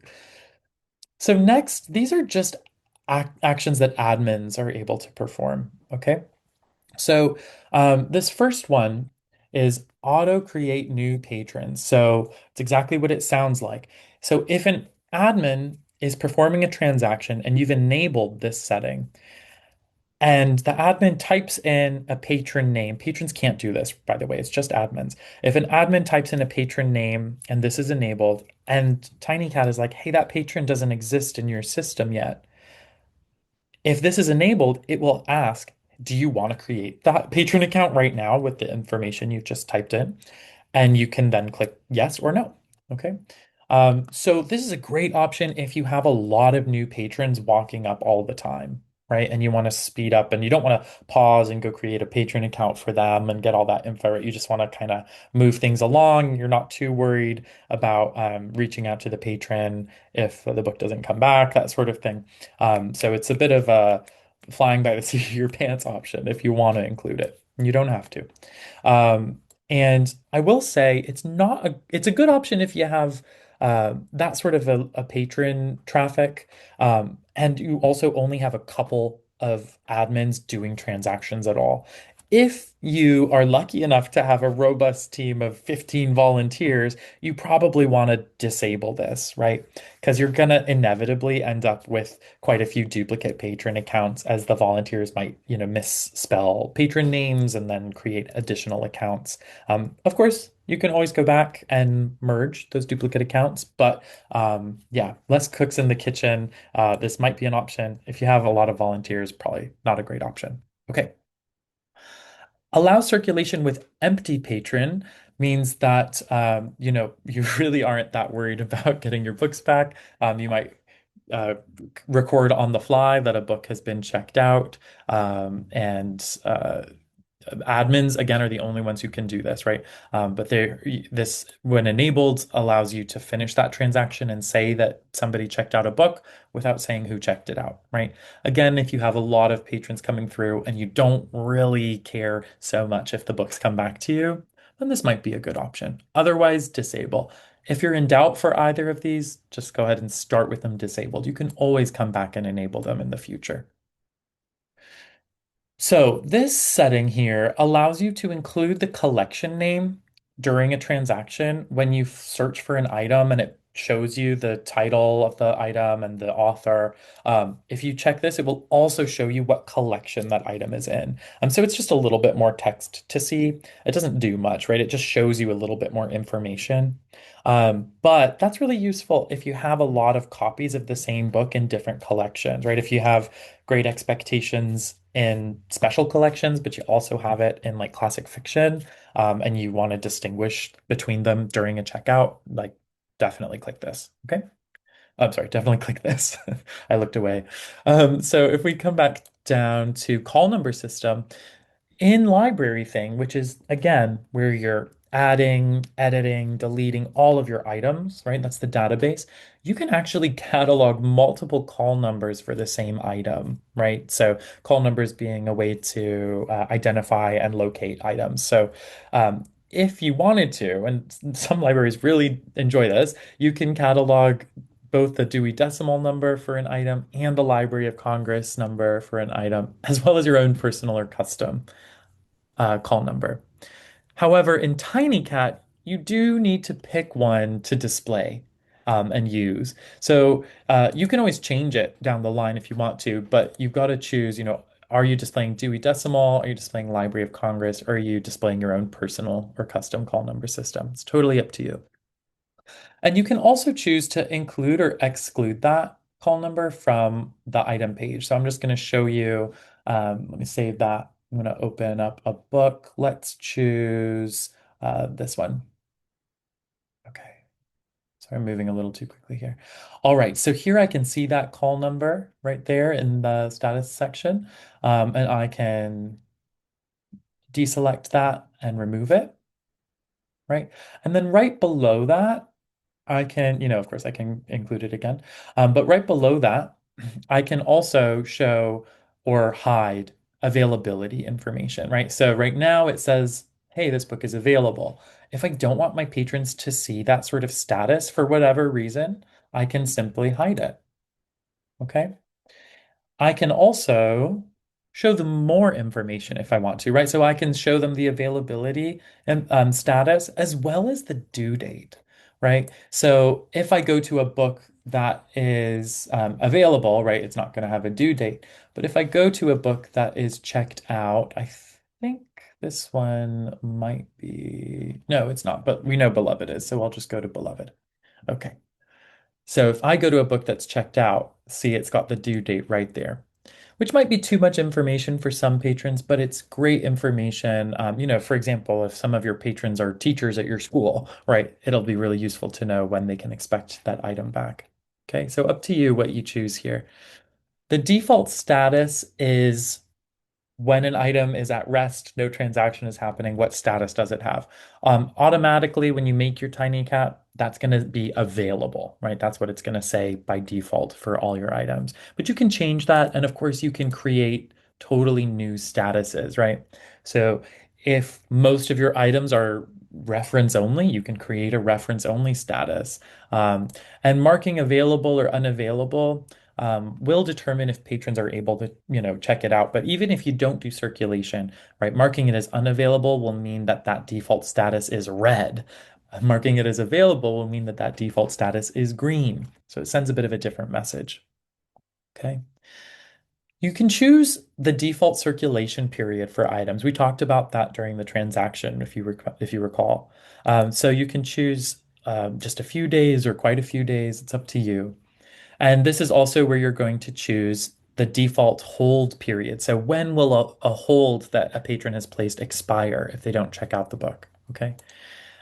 So next, these are just actions that admins are able to perform. Okay. So this first one is auto create new patrons. So it's exactly what it sounds like. So if an admin is performing a transaction and you've enabled this setting, and the admin types in a patron name, patrons can't do this, by the way, it's just admins. If an admin types in a patron name and this is enabled, and TinyCat is like, hey, that patron doesn't exist in your system yet, if this is enabled, it will ask, do you want to create that patron account right now with the information you've just typed in? And you can then click yes or no. Okay. So this is a great option if you have a lot of new patrons walking up all the time, right? And you want to speed up and you don't want to pause and go create a patron account for them and get all that info, right? You just want to kind of move things along. You're not too worried about reaching out to the patron if the book doesn't come back, that sort of thing. So it's a bit of a flying by the seat of your pants option if you want to include it. You don't have to. And I will say it's a good option if you have that sort of a patron traffic, and you also only have a couple of admins doing transactions at all. If you are lucky enough to have a robust team of 15 volunteers, you probably want to disable this, right? Because you're going to inevitably end up with quite a few duplicate patron accounts as the volunteers might, misspell patron names and then create additional accounts. Of course, you can always go back and merge those duplicate accounts, but yeah, less cooks in the kitchen. This might be an option. If you have a lot of volunteers, probably not a great option. Okay. Allow circulation with empty patron means that you really aren't that worried about getting your books back. You might uh, record on the fly that a book has been checked out, and admins again are the only ones who can do this, right? But this, when enabled, allows you to finish that transaction and say that somebody checked out a book without saying who checked it out, right? Again, if you have a lot of patrons coming through and you don't really care so much if the books come back to you, then this might be a good option. Otherwise, disable. If you're in doubt for either of these, just go ahead and start with them disabled. You can always come back and enable them in the future. So this setting here allows you to include the collection name during a transaction when you search for an item and it shows you the title of the item and the author. If you check this, it will also show you what collection that item is in. So it's just a little bit more text to see. It doesn't do much, right? It just shows you a little bit more information. But that's really useful if you have a lot of copies of the same book in different collections, right? If you have Great Expectations in special collections, but you also have it in like classic fiction, and you want to distinguish between them during a checkout, like definitely click this. Okay. I'm sorry, definitely click this. I looked away. So if we come back down to call number system, in library thing, which is again where you're adding, editing, deleting all of your items, right? That's the database. You can actually catalog multiple call numbers for the same item, right? So call numbers being a way to identify and locate items. So if you wanted to, and some libraries really enjoy this, you can catalog both the Dewey Decimal number for an item and the Library of Congress number for an item, as well as your own personal or custom call number. However, in TinyCat, you do need to pick one to display and use. So you can always change it down the line if you want to, but you've got to choose, are you displaying Dewey Decimal? Are you displaying Library of Congress? Or are you displaying your own personal or custom call number system? It's totally up to you. And you can also choose to include or exclude that call number from the item page. So I'm just going to show you, let me save that. I'm going to open up a book. Let's choose this one. Okay. Sorry, I'm moving a little too quickly here. All right, so here I can see that call number right there in the status section, and I can deselect that and remove it, right? And then right below that, I can, of course, I can include it again. But right below that, I can also show or hide availability information, right? So right now it says, hey, this book is available. If I don't want my patrons to see that sort of status for whatever reason, I can simply hide it. Okay. I can also show them more information if I want to, right? So I can show them the availability and status as well as the due date, right? So if I go to a book that is available, right, it's not going to have a due date. But if I go to a book that is checked out, I think this one might be, no, it's not, but we know Beloved is, so I'll just go to Beloved. Okay. So if I go to a book that's checked out, see it's got the due date right there, which might be too much information for some patrons, but it's great information. For example, if some of your patrons are teachers at your school, right, it'll be really useful to know when they can expect that item back. Okay, so up to you what you choose here. The default status is when an item is at rest, no transaction is happening, what status does it have? Automatically, when you make your TinyCat, that's going to be available, right? That's what it's going to say by default for all your items. But you can change that. And of course, you can create totally new statuses, right? So if most of your items are reference only, you can create a reference only status. And marking available or unavailable, will determine if patrons are able to, check it out. But even if you don't do circulation, right, marking it as unavailable will mean that that default status is red. Marking it as available will mean that that default status is green. So it sends a bit of a different message. Okay. You can choose the default circulation period for items. We talked about that during the transaction, if you recall. So you can choose just a few days or quite a few days. It's up to you. And this is also where you're going to choose the default hold period. So when will a hold that a patron has placed expire if they don't check out the book? Okay.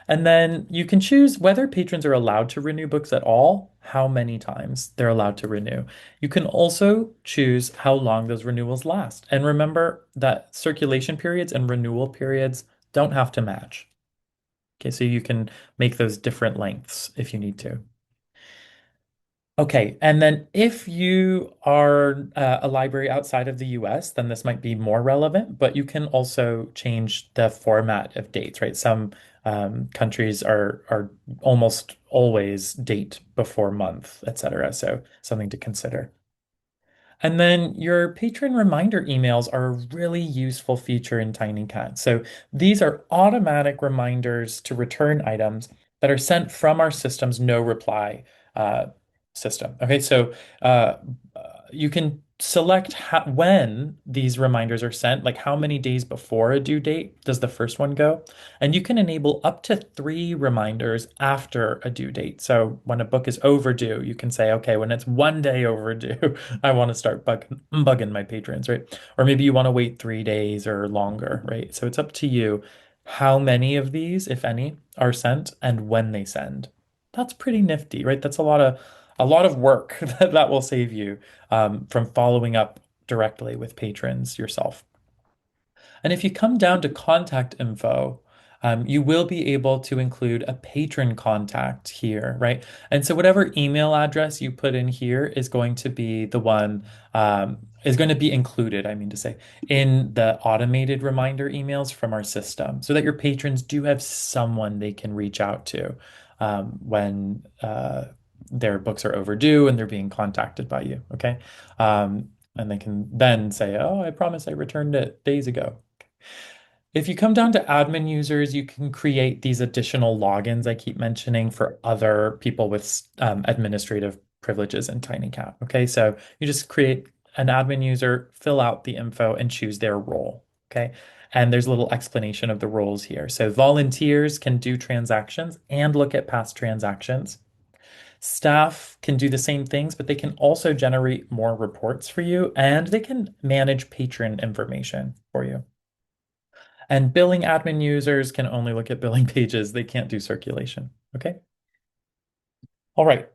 And then you can choose whether patrons are allowed to renew books at all, how many times they're allowed to renew. You can also choose how long those renewals last. And remember that circulation periods and renewal periods don't have to match. Okay, so you can make those different lengths if you need to. Okay, and then if you are a library outside of the US, then this might be more relevant, but you can also change the format of dates, right? Some countries are almost always date before month, etc. So something to consider. And then your patron reminder emails are a really useful feature in TinyCat. So these are automatic reminders to return items that are sent from our system's no reply uh, system. Okay, so uh, you can select when these reminders are sent, like how many days before a due date does the first one go? And you can enable up to 3 reminders after a due date. So when a book is overdue, you can say, okay, when it's 1 day overdue, I want to start bugging my patrons, right? Or maybe you want to wait 3 days or longer, right? So it's up to you how many of these, if any, are sent and when they send. That's pretty nifty, right? That's a lot of work that will save you from following up directly with patrons yourself. And if you come down to contact info, you will be able to include a patron contact here, right? And so whatever email address you put in here is going to be the one, is going to be included, I mean to say, in the automated reminder emails from our system so that your patrons do have someone they can reach out to when their books are overdue and they're being contacted by you, okay? And they can then say, oh, I promise I returned it days ago. If you come down to admin users, you can create these additional logins I keep mentioning for other people with administrative privileges in TinyCat. Okay, so you just create an admin user, fill out the info, and choose their role. Okay, and there's a little explanation of the roles here. So volunteers can do transactions and look at past transactions. Staff can do the same things, but they can also generate more reports for you and they can manage patron information for you. And billing admin users can only look at billing pages. They can't do circulation. Okay. All right.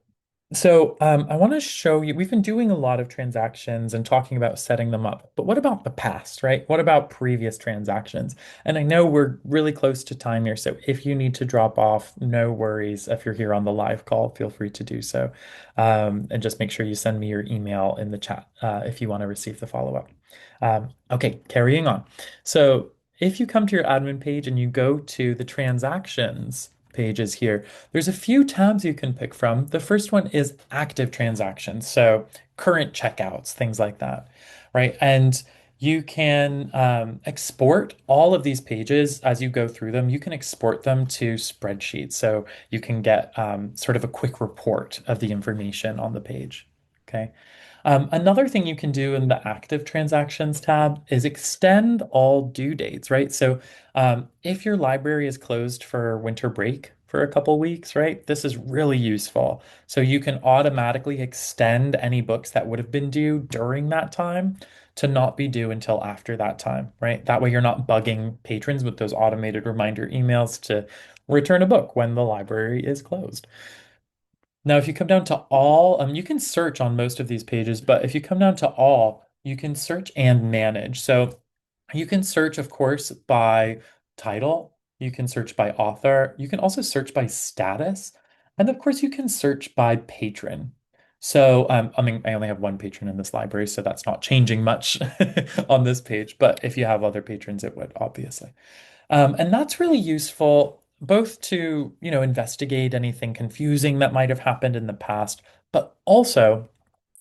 So I want to show you, we've been doing a lot of transactions and talking about setting them up, but what about the past, right? What about previous transactions? And I know we're really close to time here, so if you need to drop off, no worries. If you're here on the live call, feel free to do so. And just make sure you send me your email in the chat if you want to receive the follow-up. Okay, carrying on. So if you come to your admin page and you go to the transactions pages here, there's a few tabs you can pick from. The first one is active transactions, so current checkouts, things like that, right? And you can export all of these pages as you go through them. You can export them to spreadsheets, so you can get sort of a quick report of the information on the page. Okay. Another thing you can do in the active transactions tab is extend all due dates, right? So if your library is closed for winter break for a couple weeks, right, this is really useful. So you can automatically extend any books that would have been due during that time to not be due until after that time, right? That way you're not bugging patrons with those automated reminder emails to return a book when the library is closed. Now, if you come down to all, you can search on most of these pages, but if you come down to all, you can search and manage. So you can search, of course, by title. You can search by author. You can also search by status. And of course, you can search by patron. So, I mean, I only have one patron in this library, so that's not changing much on this page. But if you have other patrons, it would, obviously. And that's really useful both to, investigate anything confusing that might have happened in the past, but also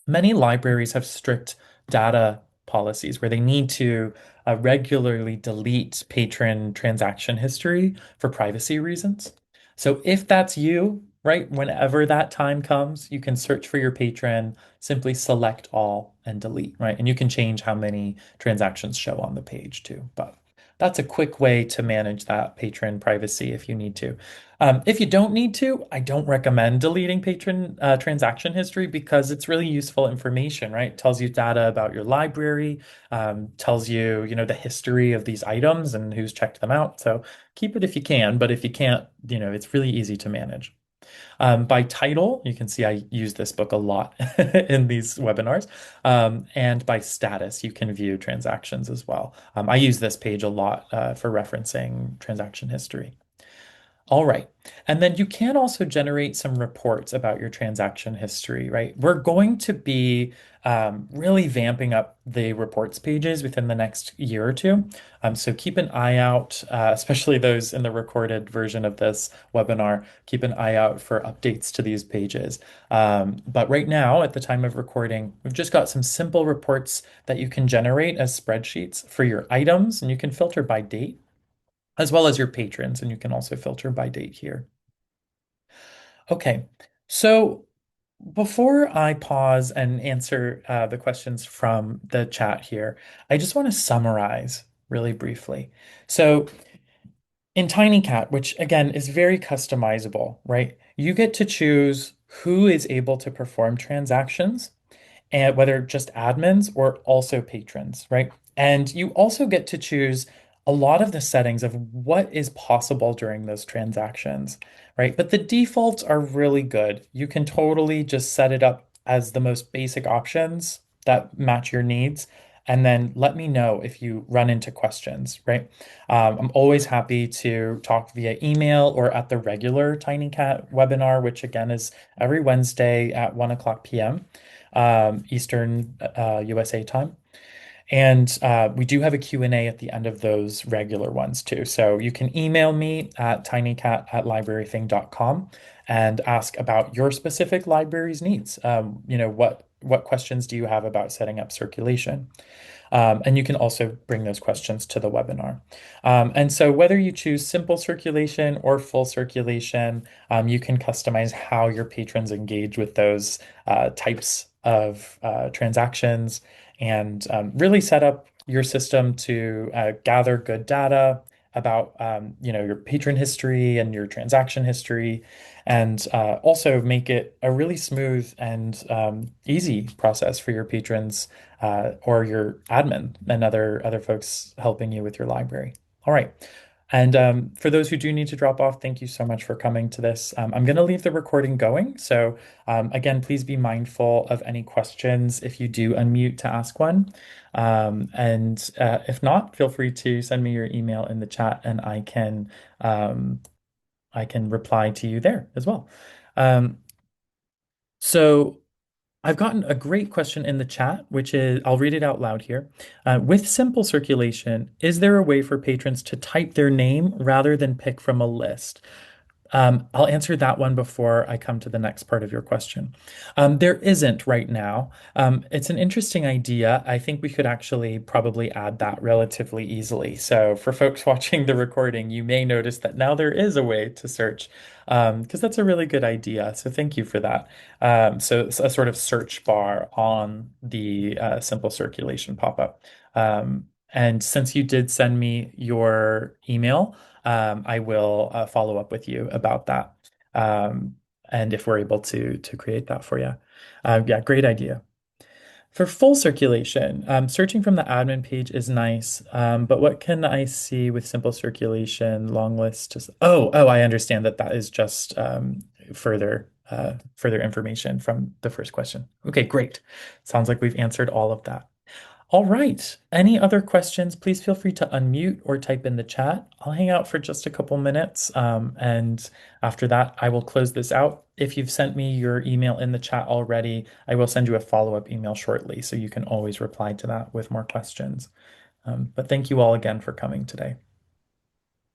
Many libraries have strict data policies where they need to regularly delete patron transaction history for privacy reasons. So if that's you, right, whenever that time comes, you can search for your patron, simply select all and delete, right? And you can change how many transactions show on the page too. But that's a quick way to manage that patron privacy if you need to. If you don't need to, I don't recommend deleting patron transaction history because it's really useful information, right? It tells you data about your library, tells you, the history of these items and who's checked them out. So keep it if you can, but if you can't, it's really easy to manage. By title, you can see I use this book a lot in these webinars. And by status, you can view transactions as well. I use this page a lot for referencing transaction history. All right. And then you can also generate some reports about your transaction history, right? We're going to be really vamping up the reports pages within the next year or two. So keep an eye out, especially those in the recorded version of this webinar. Keep an eye out for updates to these pages. But right now, at the time of recording, we've just got some simple reports that you can generate as spreadsheets for your items, and you can filter by date as well as your patrons, and you can also filter by date here. Okay, so before I pause and answer the questions from the chat here, I just want to summarize really briefly. So in TinyCat, which again is very customizable, right? You get to choose who is able to perform transactions and whether just admins or also patrons, right? And you also get to choose a lot of the settings of what is possible during those transactions, right? But the defaults are really good. You can totally just set it up as the most basic options that match your needs. And then let me know if you run into questions, right? I'm always happy to talk via email or at the regular TinyCat webinar, which again is every Wednesday at 1 o'clock p.m. Eastern USA time. And we do have a Q&A at the end of those regular ones too. So you can email me at tinycat@librarything.com and ask about your specific library's needs. What questions do you have about setting up circulation? And you can also bring those questions to the webinar. And so whether you choose simple circulation or full circulation, you can customize how your patrons engage with those types of transactions and really set up your system to gather good data about your patron history and your transaction history, and also make it a really smooth and easy process for your patrons or your admin and other folks helping you with your library. All right. And for those who do need to drop off, thank you so much for coming to this. I'm going to leave the recording going. So again, please be mindful of any questions if you do unmute to ask one. And if not, feel free to send me your email in the chat and I can reply to you there as well. Um, so I've gotten a great question in the chat, which is, I'll read it out loud here. With simple circulation, is there a way for patrons to type their name rather than pick from a list? I'll answer that one before I come to the next part of your question. There isn't right now. It's an interesting idea. I think we could actually probably add that relatively easily. So for folks watching the recording, you may notice that now there is a way to search, because that's a really good idea. So thank you for that. So it's a sort of search bar on the simple circulation pop-up. And since you did send me your email, I will follow up with you about that. Um, and if we're able to create that for you. Yeah, great idea. For full circulation, searching from the admin page is nice, but what can I see with simple circulation, long list? I understand that is just further information from the first question. Okay, great. Sounds like we've answered all of that. All right. Any other questions? Please feel free to unmute or type in the chat. I'll hang out for just a couple minutes, and after that, I will close this out. If you've sent me your email in the chat already, I will send you a follow-up email shortly, so you can always reply to that with more questions. But thank you all again for coming today.